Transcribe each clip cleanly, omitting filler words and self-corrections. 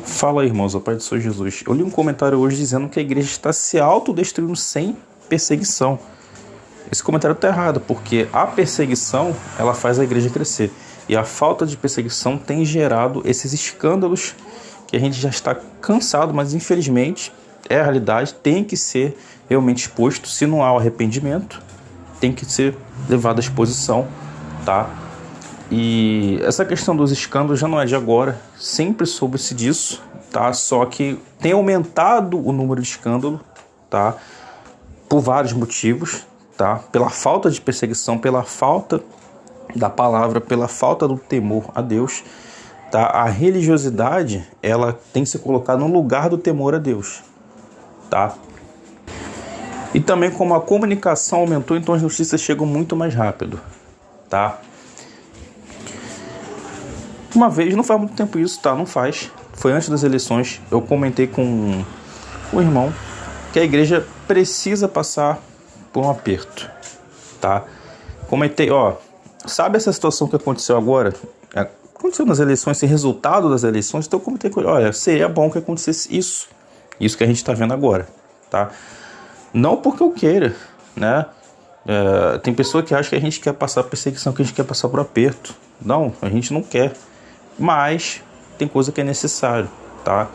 Fala aí, irmãos, a paz do Senhor Jesus. Eu li um comentário hoje dizendo que a igreja está se autodestruindo sem perseguição. Esse comentário está errado, porque a perseguição, ela faz a igreja crescer. E a falta de perseguição tem gerado esses escândalos que a gente já está cansado, mas infelizmente é a realidade, tem que ser realmente exposto. Se não há o arrependimento, tem que ser levado à exposição, tá? E essa questão dos escândalos já não é de agora, sempre soube-se disso, tá? Só que tem aumentado o número de escândalos, tá? Por vários motivos, tá? Pela falta de perseguição, pela falta da palavra, pela falta do temor a Deus, tá? A religiosidade, ela tem que ser colocada no lugar do temor a Deus, tá? E também como a comunicação aumentou, então as notícias chegam muito mais rápido, tá? Uma vez, não faz muito tempo isso, tá? Não faz. Foi antes das eleições. Eu comentei com o irmão que a igreja precisa passar por um aperto, tá? Comentei, sabe essa situação que aconteceu agora? Aconteceu nas eleições, esse resultado das eleições. Então eu comentei com ele, seria bom que acontecesse isso que a gente tá vendo agora, tá? Não porque eu queira, né? Tem pessoa que acha que a gente quer passar perseguição, que a gente quer passar por aperto. Não, a gente não quer. Mas tem coisa que é necessário, tá?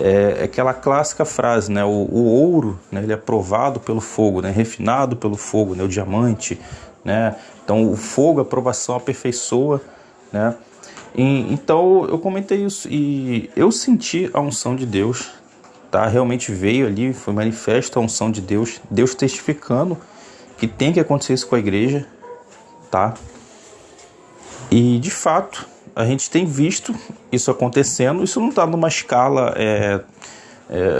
É aquela clássica frase, né? O ouro, né? Ele é provado pelo fogo, né? Refinado pelo fogo, né? O diamante, né? Então o fogo, a provação aperfeiçoa, né? Então eu comentei isso e eu senti a unção de Deus, tá? Realmente veio ali, foi manifesta a unção de Deus, Deus testificando que tem que acontecer isso com a igreja, tá? E de fato a gente tem visto isso acontecendo. Isso não está numa escala,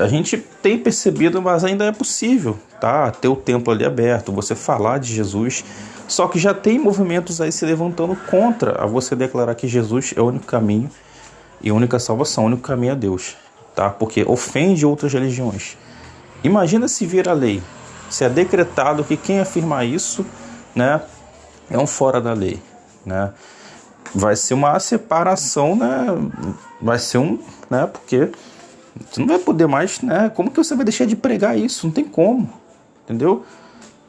a gente tem percebido, mas ainda é possível, tá? Ter o templo ali aberto, você falar de Jesus. Só que já tem movimentos aí se levantando contra a você declarar que Jesus é o único caminho e a única salvação, o único caminho é Deus, tá? Porque ofende outras religiões. Imagina se vir a lei, se é decretado que quem afirmar isso, né, é um fora da lei, né? Vai ser uma separação, né? Vai ser né? Porque você não vai poder mais, né? Como que você vai deixar de pregar isso? Não tem como, entendeu?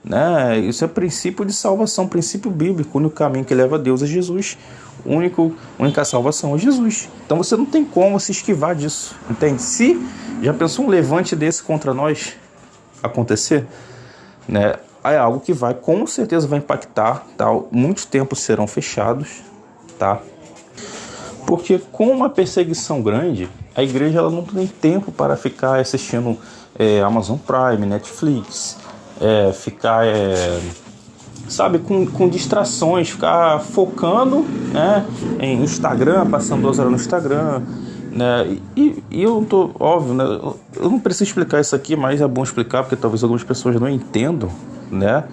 Né? Isso é princípio de salvação, princípio bíblico. O único caminho que leva a Deus é Jesus. Única salvação é Jesus. Então você não tem como se esquivar disso, entende? Se já pensou um levante desse contra nós acontecer, né? É algo que com certeza vai impactar, tá? Muitos templos serão fechados, tá? Porque com uma perseguição grande, a igreja ela não tem tempo para ficar assistindo Amazon Prime, Netflix, ficar sabe, com distrações, ficar focando, né, em Instagram, passando 2 horas no Instagram, né? E eu não tô, óbvio, né, eu não preciso explicar isso aqui, mas é bom explicar porque talvez algumas pessoas não entendam, né?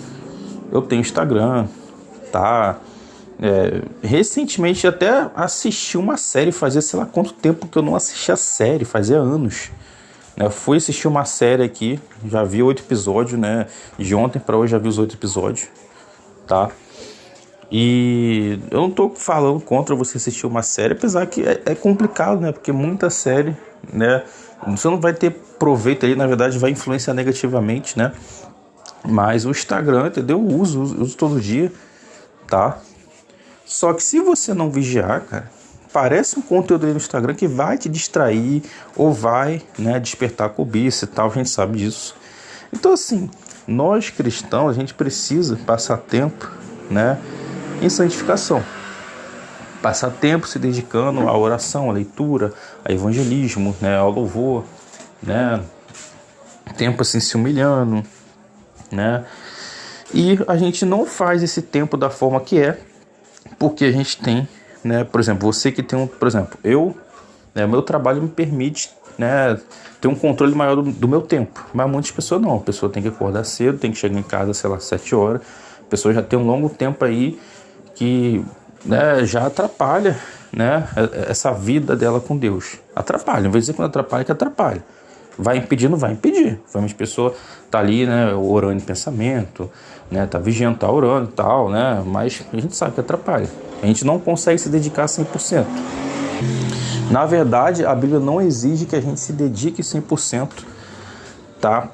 Eu tenho Instagram, tá? Recentemente até assisti uma série, fazia sei lá quanto tempo que eu não assistia série, fazia anos, né? Fui assistir uma série aqui, já vi 8 episódios, né? De ontem para hoje já vi os 8 episódios, tá? E eu não tô falando contra você assistir uma série, apesar que é complicado, né? Porque muita série, né? Você não vai ter proveito ali, na verdade vai influenciar negativamente, né? Mas o Instagram, entendeu? Eu uso todo dia, tá? Só que se você não vigiar, cara, parece um conteúdo aí no Instagram que vai te distrair ou vai, né, despertar cobiça e tal, a gente sabe disso. Então assim, nós cristãos, a gente precisa passar tempo, né, em santificação. Passar tempo se dedicando à oração, à leitura, ao evangelismo, né, ao louvor, né, tempo assim se humilhando, né. E a gente não faz esse tempo da forma que porque a gente tem, né, por exemplo, você que tem por exemplo, meu trabalho me permite, né, ter um controle maior do meu tempo, mas muitas pessoas não, a pessoa tem que acordar cedo, tem que chegar em casa, sei lá, 7 horas, a pessoa já tem um longo tempo aí que, né, já atrapalha, né, essa vida dela com Deus, atrapalha, não vou dizer que não atrapalha, que atrapalha, vai impedir, não vai impedir, a pessoa tá ali, né, orando em pensamento, né, tá vigiando, tá orando e tal, né, mas a gente sabe que atrapalha, a gente não consegue se dedicar 100%, Na verdade, a Bíblia não exige que a gente se dedique 100%, tá?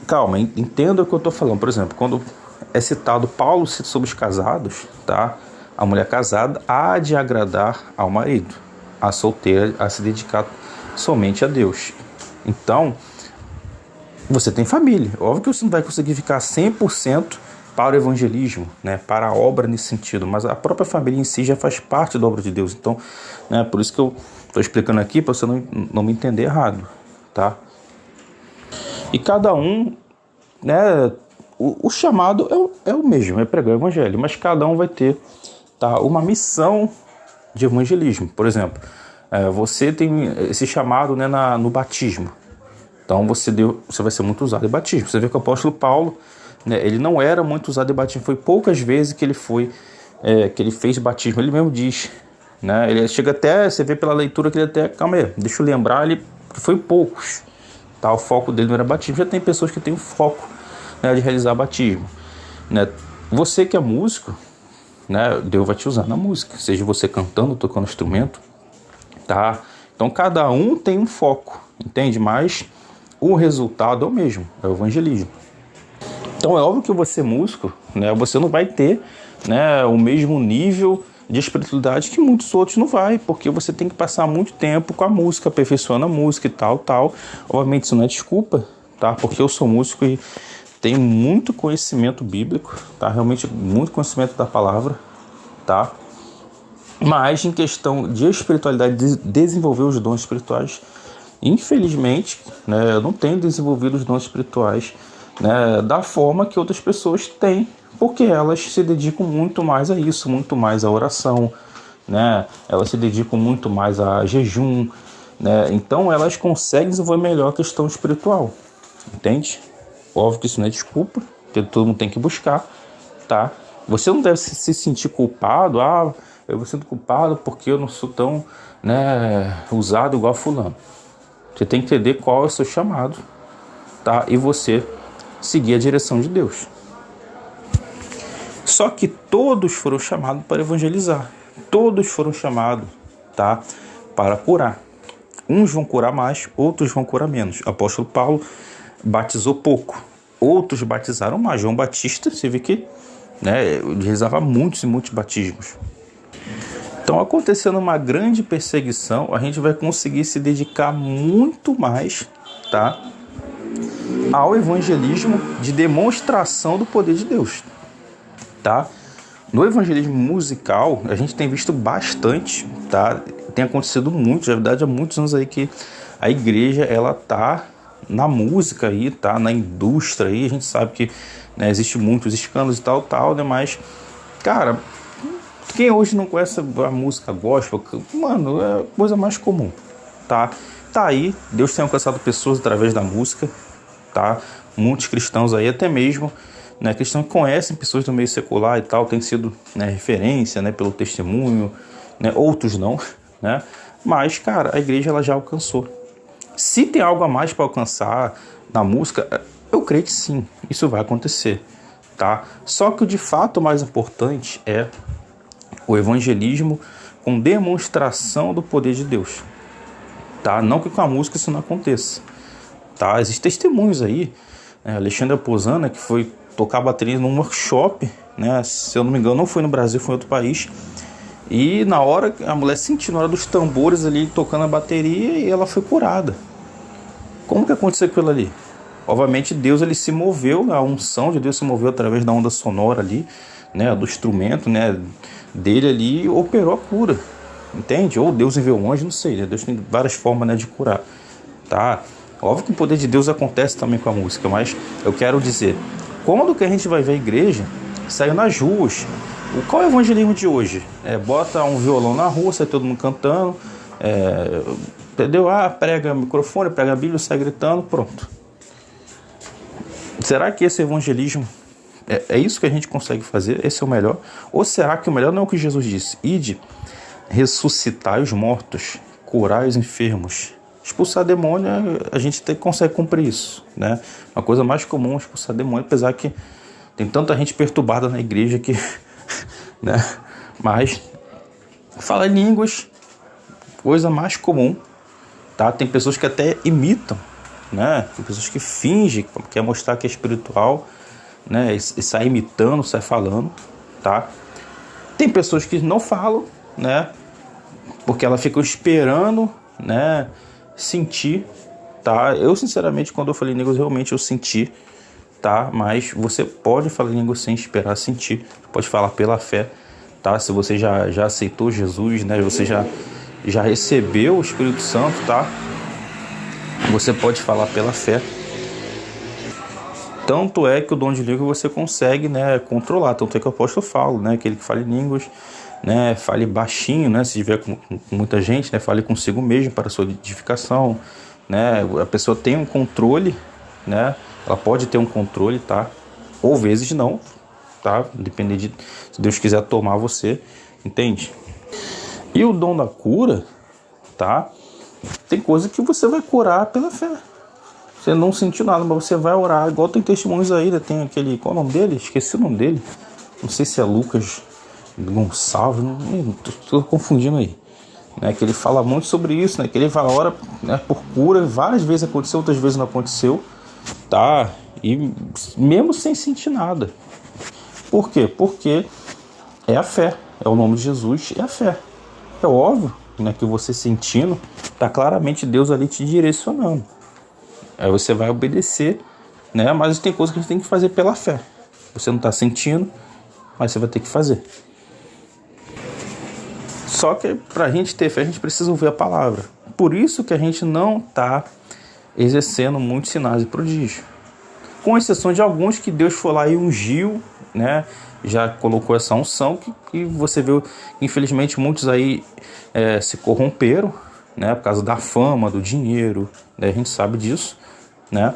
Calma, entenda o que eu estou falando. Por exemplo, quando é citado Paulo cita sobre os casados, tá? A mulher casada há de agradar ao marido, a solteira a se dedicar somente a Deus. Então, você tem família. Óbvio que você não vai conseguir ficar 100% para o evangelismo, né? Para a obra nesse sentido, mas a própria família em si já faz parte da obra de Deus. Então, né, por isso que eu estou explicando aqui, para você não me entender errado, tá? E cada um, né, o chamado é o mesmo, é pregar o evangelho, mas cada um vai ter, tá, uma missão de evangelismo. Por exemplo, você tem esse chamado, né, no batismo. Então você vai ser muito usado em batismo. Você vê que o apóstolo Paulo, né, ele não era muito usado em batismo. Foi poucas vezes que ele fez batismo. Ele mesmo diz, né, ele chega até, você vê pela leitura que ele até, calma aí, deixa eu lembrar, ele foi poucos. Tá, o foco dele não era batismo. Já tem pessoas que têm o foco, né, de realizar batismo, né? Você que é músico, né, Deus vai te usar na música, seja você cantando, tocando instrumento, tá? Então cada um tem um foco, entende? Mas o resultado é o mesmo, é o evangelismo. Então é óbvio que você músico, né, você não vai ter, né, o mesmo nível de espiritualidade que muitos outros não vai, porque você tem que passar muito tempo com a música, aperfeiçoando a música e tal. Obviamente isso não é desculpa, tá? Porque eu sou músico e tenho muito conhecimento bíblico, tá? Realmente muito conhecimento da palavra, tá? Mas em questão de espiritualidade, de desenvolver os dons espirituais, infelizmente, né, eu não tenho desenvolvido os dons espirituais, né, da forma que outras pessoas têm, porque elas se dedicam muito mais a isso, muito mais à oração, né? Elas se dedicam muito mais a jejum, né? Então elas conseguem desenvolver melhor a questão espiritual, entende? Óbvio que isso não é desculpa, porque todo mundo tem que buscar, tá? Você não deve se sentir culpado, eu me sinto culpado porque eu não sou tão, né, usado igual fulano. Você tem que entender qual é o seu chamado, tá? E você seguir a direção de Deus. Só que todos foram chamados para evangelizar. Todos foram chamados, tá, para curar. Uns vão curar mais, outros vão curar menos. O apóstolo Paulo batizou pouco. Outros batizaram mais. João Batista, você vê que, né, realizava muitos e muitos batismos. Então, acontecendo uma grande perseguição, a gente vai conseguir se dedicar muito mais, tá, ao evangelismo de demonstração do poder de Deus, tá? No evangelismo musical, a gente tem visto bastante, tá? Tem acontecido muito, na verdade, há muitos anos aí que a igreja, ela tá na música aí, tá? Na indústria aí, a gente sabe que, né, existe muitos escândalos e tal, né? Mas, cara, quem hoje não conhece a música gospel, mano, é a coisa mais comum, tá? Tá aí, Deus tem alcançado pessoas através da música, tá? Muitos cristãos aí, até mesmo, né, cristãos que conhecem pessoas do meio secular e tal, tem sido, né, referência, né, pelo testemunho, né? Outros não, né? Mas, cara, a igreja, ela já alcançou. Se tem algo a mais para alcançar na música, eu creio que sim, isso vai acontecer, tá? Só que o de fato mais importante é o evangelismo com demonstração do poder de Deus, tá? Não que com a música isso não aconteça, tá? Existem testemunhos aí, né? Alexandre Posana, que foi tocar bateria num workshop, né? Se eu não me engano, não foi no Brasil, foi em outro país. E na hora, a mulher sentiu, na hora dos tambores ali, tocando a bateria, e ela foi curada. Como que aconteceu aquilo ali? Obviamente Deus, ele se moveu, a unção de Deus se moveu através da onda sonora ali, né, do instrumento, né, dele ali, e operou a cura, entende? Ou Deus enviou um anjo, não sei, né? Deus tem várias formas, né, de curar, tá? Óbvio que o poder de Deus acontece também com a música, mas eu quero dizer, quando que a gente vai ver a igreja sair nas ruas? Qual é o evangelismo de hoje? Bota um violão na rua, sai todo mundo cantando, entendeu? Prega microfone, prega a Bíblia, sai gritando, pronto. Será que esse evangelismo é isso que a gente consegue fazer? Esse é o melhor? Ou será que o melhor não é o que Jesus disse? Ide, ressuscitai os mortos, curai os enfermos. Expulsar demônio, a gente consegue cumprir isso, né? Uma coisa mais comum é expulsar demônio, apesar que tem tanta gente perturbada na igreja que, né? Mas falar em línguas, coisa mais comum, tá? Tem pessoas que até imitam, né? Tem pessoas que fingem, que quer mostrar que é espiritual, né? E sai imitando, sai falando, tá? Tem pessoas que não falam, né? Porque elas ficam esperando, né? Sentir, tá? Eu, sinceramente, quando eu falei em línguas, realmente eu senti, tá? Mas você pode falar em línguas sem esperar sentir. Pode falar pela fé, tá? Se você já aceitou Jesus, né? Você já recebeu o Espírito Santo, tá? Você pode falar pela fé. Tanto é que o dom de língua você consegue, né, controlar. Tanto é que o apóstolo fala, né? Aquele que fala em línguas, né? Fale baixinho, né? Se tiver com muita gente, né? Fale consigo mesmo para a sua edificação, né? A pessoa tem um controle, né? Ela pode ter um controle, tá? Ou vezes não, tá? Depende de se Deus quiser tomar você, entende? E o dom da cura, tá? Tem coisa que você vai curar pela fé. Você não sentiu nada, mas você vai orar. Igual tem testemunhos aí, né? Tem aquele... Qual é o nome dele? Esqueci o nome dele. Não sei se é Lucas Gonçalves. Tô confundindo aí. Né? Que ele fala muito sobre isso, né? Que ele fala, ora, né, por cura. Várias vezes aconteceu, outras vezes não aconteceu. Tá? E mesmo sem sentir nada. Por quê? Porque é a fé. É o nome de Jesus, é a fé. É óbvio, né, que você sentindo, tá claramente Deus ali te direcionando. Aí você vai obedecer, né? Mas tem coisas que a gente tem que fazer pela fé. Você não está sentindo, mas você vai ter que fazer. Só que para a gente ter fé, a gente precisa ouvir a palavra. Por isso que a gente não está exercendo muitos sinais e prodígios. Com exceção de alguns que Deus foi lá e ungiu, né? Já colocou essa unção que você viu, infelizmente, muitos aí se corromperam, né? Por causa da fama, do dinheiro, né? A gente sabe disso, né?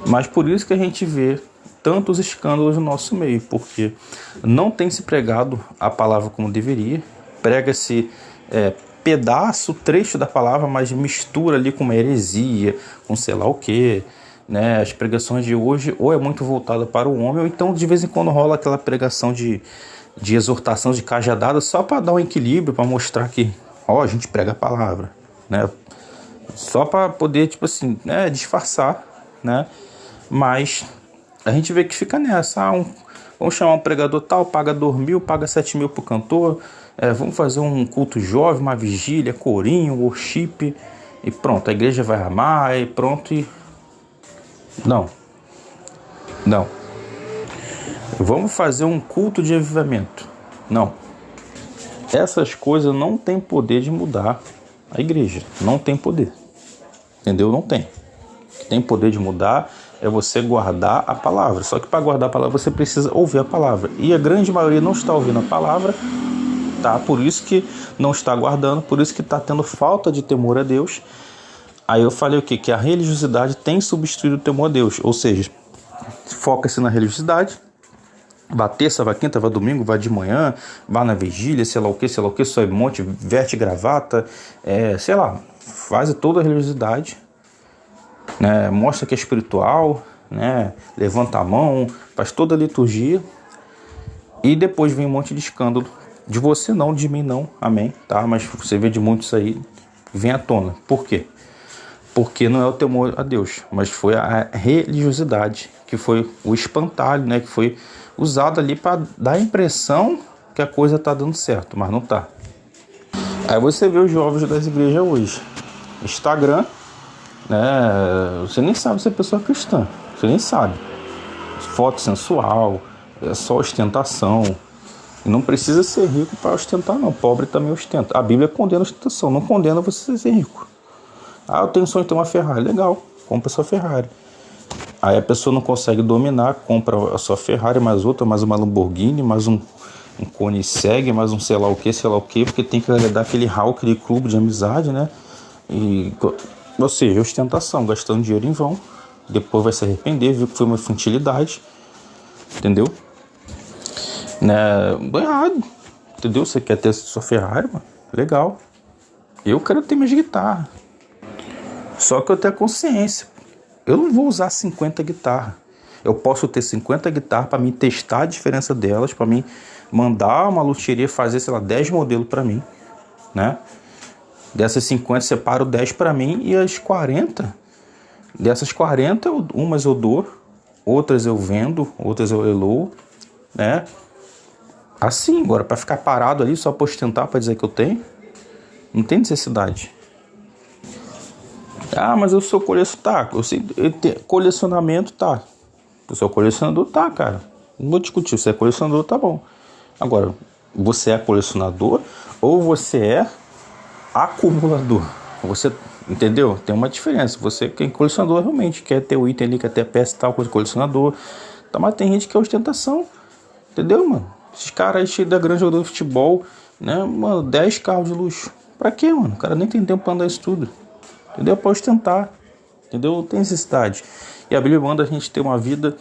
Mas por isso que a gente vê tantos escândalos no nosso meio, porque não tem se pregado a palavra como deveria, prega-se pedaço, trecho da palavra, mas mistura ali com uma heresia, com sei lá o que, né? As pregações de hoje ou é muito voltada para o homem, ou então de vez em quando rola aquela pregação de exortação de cajadada só para dar um equilíbrio, para mostrar que a gente prega a palavra, né? Só para poder, tipo assim, né, disfarçar, né? Mas a gente vê que fica nessa. Vamos chamar um pregador tal, paga 2.000, paga 7.000 pro cantor. Vamos fazer um culto jovem, uma vigília, corinho, worship. E pronto, a igreja vai amar e pronto. Não. Vamos fazer um culto de avivamento. Não. Essas coisas não têm poder de mudar a igreja. Não tem poder. Entendeu? Não tem. O que tem poder de mudar é você guardar a palavra. Só que para guardar a palavra você precisa ouvir a palavra. E a grande maioria não está ouvindo a palavra, tá? Por isso que não está guardando, por isso que está tendo falta de temor a Deus. Aí eu falei o quê? Que a religiosidade tem substituído o temor a Deus. Ou seja, foca-se na religiosidade. Vai terça, vai quinta, vai domingo, vai de manhã, vai na vigília, sei lá o que, sobe um monte, veste gravata, sei lá, faz toda a religiosidade, né? Mostra que é espiritual, né? Levanta a mão, faz toda a liturgia e depois vem um monte de escândalo. De você não, de mim não, amém, tá? Mas você vê de muitos aí, vem à tona. Por quê? Porque não é o temor a Deus, mas foi a religiosidade, que foi o espantalho, né? Que foi usado ali para dar a impressão que a coisa está dando certo, mas não está. Aí você vê os jovens das igrejas hoje. Instagram, né? Você nem sabe se a pessoa é cristã, você nem sabe. Foto sensual, é só ostentação. E não precisa ser rico para ostentar, não. Pobre também ostenta. A Bíblia condena a ostentação, não condena você ser rico. Eu tenho sonho de ter uma Ferrari. Legal, compra sua Ferrari. Aí a pessoa não consegue dominar, compra a sua Ferrari, mais outra, mais uma Lamborghini, mais um Koenigsegg, mais um sei lá o que, porque tem que agradar aquele hall, aquele clube de amizade, né? Ou seja, ostentação, gastando dinheiro em vão. Depois vai se arrepender, viu que foi uma infantilidade. Entendeu? Né? Errado. Entendeu? Você quer ter a sua Ferrari, mano? Legal. Eu quero ter minhas guitarras. Só que eu tenho consciência. Eu não vou usar 50 guitarras. Eu posso ter 50 guitarras para mim testar a diferença delas, para mim mandar uma luthieria fazer, sei lá, 10 modelos para mim, né? Dessas 50, separo 10 para mim e as 40, dessas 40, umas eu dou, outras eu vendo, outras eu eloo, né? Assim, agora, para ficar parado ali só para ostentar, para dizer que eu tenho, não tem necessidade. Ah, mas eu sou colecionador, tá? Colecionamento, tá? Eu sou colecionador, tá, cara? Não vou discutir, você é colecionador, tá bom. Agora, você é colecionador ou você é acumulador? Você, entendeu? Tem uma diferença. Você que é colecionador realmente quer ter o item ali, quer ter a peça e tal, coisa colecionador. Tá, mas tem gente que é ostentação. Entendeu, mano? Esses caras aí cheios da grande jogador de futebol, né? Mano, 10 carros de luxo. Pra quê, mano? O cara nem tem tempo pra andar isso tudo. Entendeu? Pra ostentar. Entendeu? Não tem necessidade. E a Bíblia manda a gente ter uma vida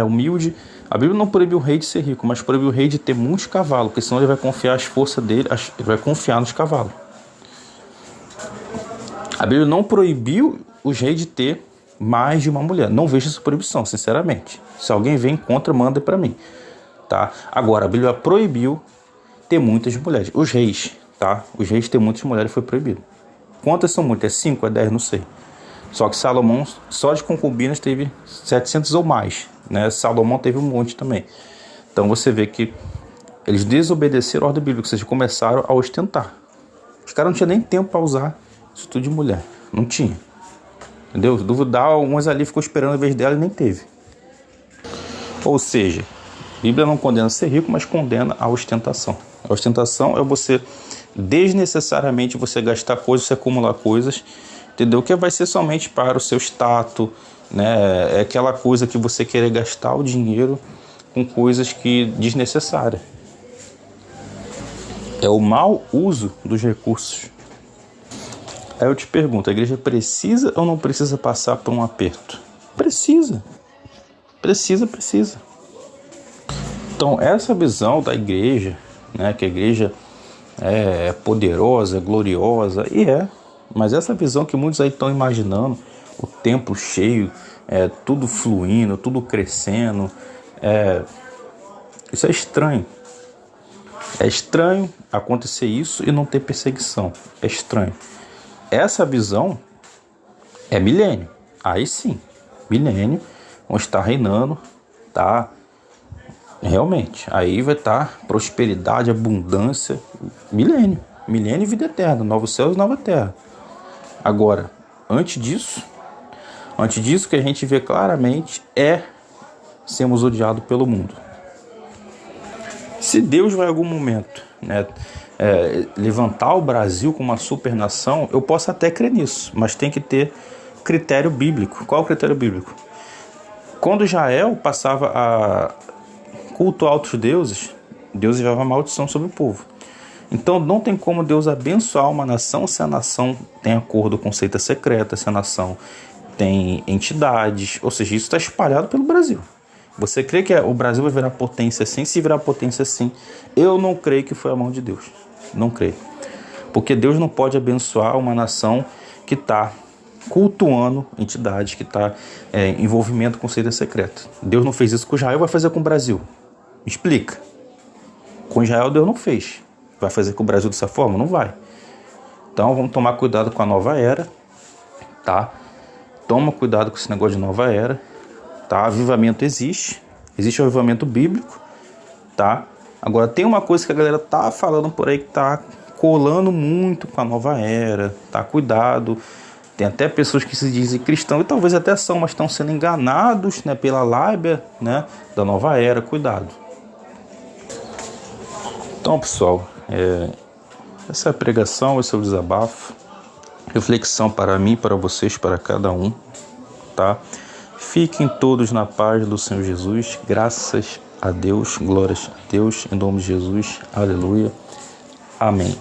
humilde. A Bíblia não proibiu o rei de ser rico, mas proibiu o rei de ter muitos cavalos, porque senão ele vai confiar as forças dele, ele vai confiar nos cavalos. A Bíblia não proibiu os reis de ter mais de uma mulher. Não vejo essa proibição, sinceramente. Se alguém vem contra, manda para mim. Tá? Agora, a Bíblia proibiu ter muitas mulheres. Os reis, tá? Os reis ter muitas mulheres foi proibido. Quantas são muitas? 5, 10, não sei. Só que Salomão, só de concubinas, teve 700 ou mais, né? Salomão teve um monte também. Então você vê que eles desobedeceram a ordem bíblica, ou seja, começaram a ostentar. Os caras não tinham nem tempo para usar isso tudo de mulher. Não tinha. Entendeu? Se duvidar, umas ali ficou esperando a vez dela e nem teve. Ou seja, a Bíblia não condena ser rico, mas condena a ostentação. A ostentação é você, desnecessariamente, você gastar coisas, você acumular coisas, entendeu? Que vai ser somente para o seu status, né? É aquela coisa que você querer gastar o dinheiro com coisas que desnecessárias. É o mau uso dos recursos. Aí eu te pergunto, a igreja precisa ou não precisa passar por um aperto? Precisa. Precisa. Então, essa visão da igreja, né, que a igreja é poderosa, gloriosa, e mas essa visão que muitos aí estão imaginando, o templo cheio, tudo fluindo, tudo crescendo, isso é estranho. É estranho acontecer isso e não ter perseguição. É estranho. Essa visão é milênio. Aí sim, milênio, onde está reinando, tá? Realmente, aí vai estar prosperidade, abundância, milênio e vida eterna, novos céus e nova terra. Agora, antes disso que a gente vê claramente sermos odiados pelo mundo. Se Deus vai em algum momento, né, levantar o Brasil como uma supernação, eu posso até crer nisso, mas tem que ter critério bíblico. Qual é o critério bíblico? Quando Israel passava a cultuar outros deuses, Deus levava maldição sobre o povo. Então não tem como Deus abençoar uma nação se a nação tem acordo com seita secreta, se a nação tem entidades, ou seja, isso está espalhado pelo Brasil. Você crê que o Brasil vai virar potência assim? Se virar potência assim, eu não creio que foi a mão de Deus. Não creio. Porque Deus não pode abençoar uma nação que está cultuando entidades, que está em envolvimento com seita secreta. Deus não fez isso com Israel, vai fazer com o Brasil. Me explica. Com Israel Deus não fez. Vai fazer com o Brasil dessa forma? Não vai. Então vamos tomar cuidado com a nova era, tá? Toma cuidado com esse negócio de nova era, tá? Avivamento existe o avivamento bíblico, tá? Agora tem uma coisa que a galera tá falando por aí que tá colando muito com a nova era, tá? Cuidado. Tem até pessoas que se dizem cristãos e talvez até são, mas estão sendo enganados, né, pela lábia, né, da nova era. Cuidado. Então, pessoal, essa é a pregação, esse é o desabafo, reflexão para mim, para vocês, para cada um, tá? Fiquem todos na paz do Senhor Jesus, graças a Deus, glórias a Deus, em nome de Jesus, aleluia, amém.